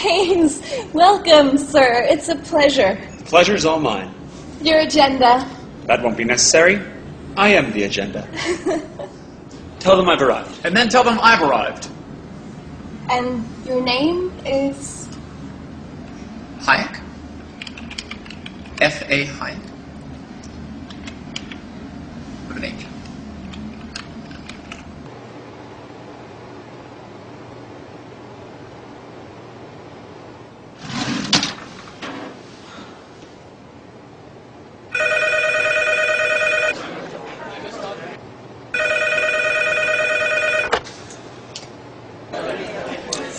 Keynes, welcome, sir. It's a pleasure. The pleasure's all mine. Your agenda. That won't be necessary. I am the agenda. Tell them I've arrived. And then tell them I've arrived. And your name is? Hayek? F.A. Hayek. With an H.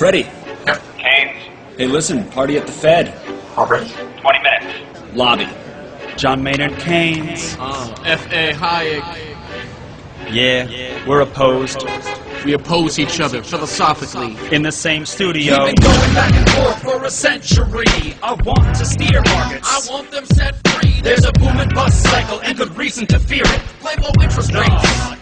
Freddie. Keynes. Hey, listen, party at the Fed. Already? 20 minutes. Lobby. John Maynard Keynes. F.A. Hayek. Yeah, we're opposed. We oppose each other philosophically. In the same studio. We've been going back and forth for a century. I want to steer markets. I want them set free. There's a boom and bust cycle and good reason to fear it. Play low interest rates.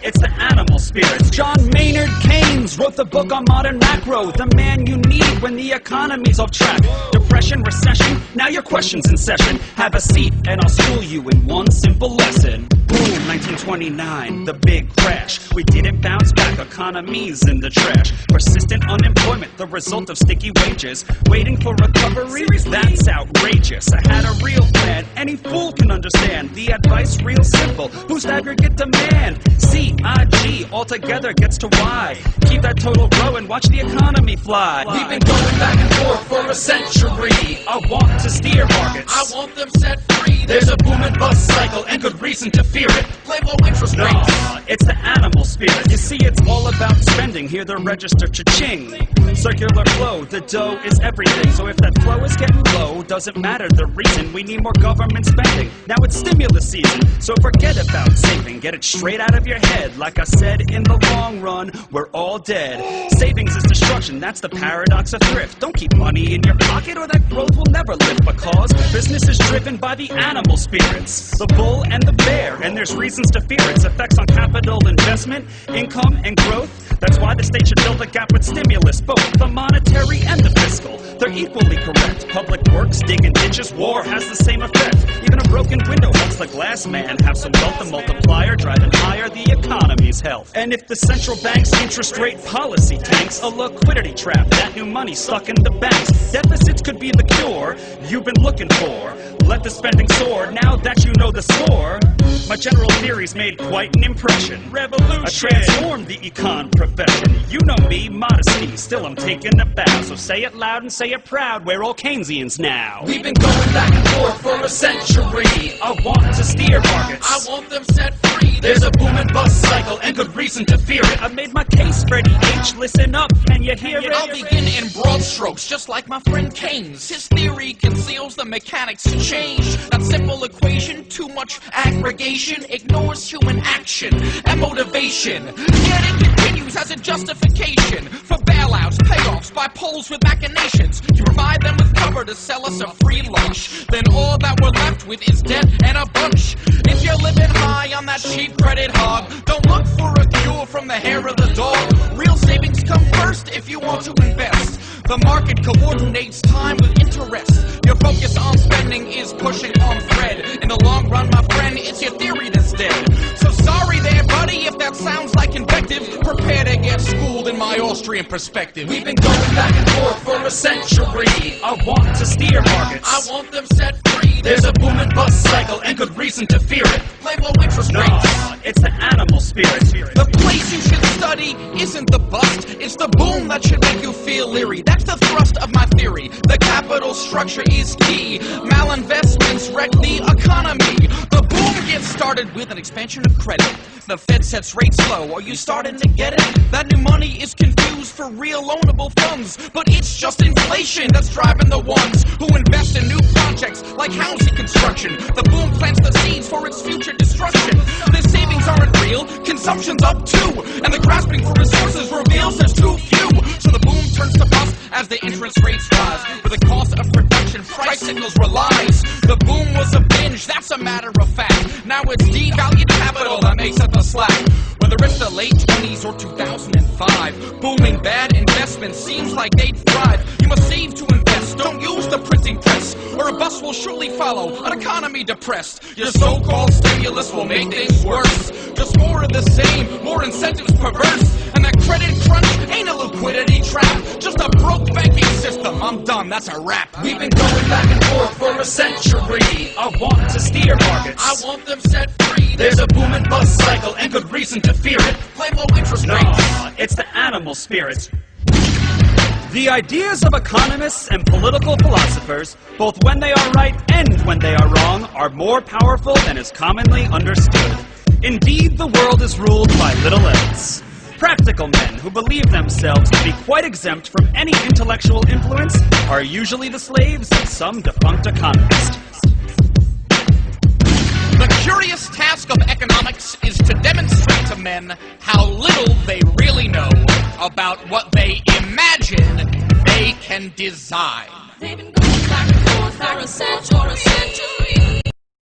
It's the animal spirits. John Maynard Keynes wrote the book on modern macro. The man you need when the economy's off track. Depression, recession, now your question's in session. Have a seat and I'll school you in one simple lesson. Boom, 1929, the big crash. We didn't bounce back, economy's in the trash. Persistent unemployment, the result of sticky wages. Waiting for recovery? That's outrageous. I had a real plan, any fool can understand. The advice real simple, boost aggregate demand. C-I-G, altogether gets to Y. Keep that total growing, watch the economy fly. We've been going back and forth for a century. I want to steer markets. I want them set free. There's a boom and bust cycle and good reason to fear it. Play low interest rates. It's the animal spirit. You see, it's all about spending. Hear the register cha-ching. Circular flow, the dough is everything. So if that flow is getting low, doesn't matter the reason. We need more government spending. Now it's stimulus season, so forget about saving. Get it straight out of your head. Like I said, in the long run, we're all dead. Savings is destruction, that's the paradox of thrift. Don't keep money in your pocket or that growth will never lift. Because business is driven by the animal spirits. The bull and the bear, and there's reasons to fear its effects on capital investment, income, and growth. That's why the state should fill the gap with stimulus, both the monetary and the fiscal. They're equally correct. Public works, digging ditches, war has the same effect. Even a broken window helps the glass man have some wealth. The multiplier driving higher the economy's health. And if the central bank's interest rate policy tanks, a liquidity trap, that new money stuck in the banks. Deficits could be the cure you've been looking for. Let the spending soar, now that you know the score. My general theories made quite an impression. Revolution! I transformed the econ profession. You know me, modesty, still I'm taking a bow. So say it loud and say it proud, we're all Keynesians now. We've been going back and forth for a century. I want to steer markets. I want them set free. There's a boom and bust cycle and good reason to fear it. I made my case, Freddie H. Listen up, can you hear it? I'll begin in broad strokes, just like my friend Keynes. His theory conceals the mechanics of change. That simple equation, too much aggregation, ignores human action and motivation. Yet it continues as a justification for bailouts, payoffs by poles with machinations. You provide them with cover to sell us a free lunch. Then all that we're left with is debt and a bunch. If you're living high on that cheap credit hog, don't look for a cure from the hair of the dog. Real savings come first if you want to invest. The market coordinates time with interest. Your focus on spending is pushing on thread. In the long run, my friend, it's your theory that's dead. So sorry there, buddy, if that sounds like invective. Prepare to get schooled in my Austrian perspective. We've been going back and forth for a century. I want to steer markets. I want them set free. There's a boom and bust cycle and good reason to fear it. Play low interest rates. It's the animal spirit. The place you should study isn't the bust, it's the boom that should make you feel leery. That's the thrust of my theory. The capital structure is key. Malinvestments wreck the economy. The boom gets started with an expansion of credit. The Fed sets rates low. Are you starting to get it? That new money is confused for real loanable funds, but it's just inflation that's driving the ones who invest in new projects like housing construction. The boom plants the seeds for its future destruction. The savings aren't real, consumption's up too, and the grasping for resources reveals there's too few. So the boom turns to bust as the interest rates rise. With the cost of production, price signals relies. The boom was a binge, that's a matter of fact. Now it's devalued capital that makes up the slack. Whether it's the late 20s or 2005, booming bad investments seems like they'd thrive. You must save to invest. the printing press, or a bus will surely follow, an economy depressed. Your so-called stimulus will make things worse. Just more of the same, more incentives perverse. And that credit crunch ain't a liquidity trap, just a broke banking system. I'm done, that's a wrap. We've been going back and forth for a century. I want to steer markets. I want them set free. There's a boom and bust cycle and good reason to fear it. Play low interest No, rates. it's the animal spirit. The ideas of economists and political philosophers, both when they are right and when they are wrong, are more powerful than is commonly understood. Indeed, the world is ruled by little else. Practical men who believe themselves to be quite exempt from any intellectual influence are usually the slaves of some defunct economist. The curious task of economics is to demonstrate to men how little they really know about what they imagine they can design. They've been going back and forth for a century.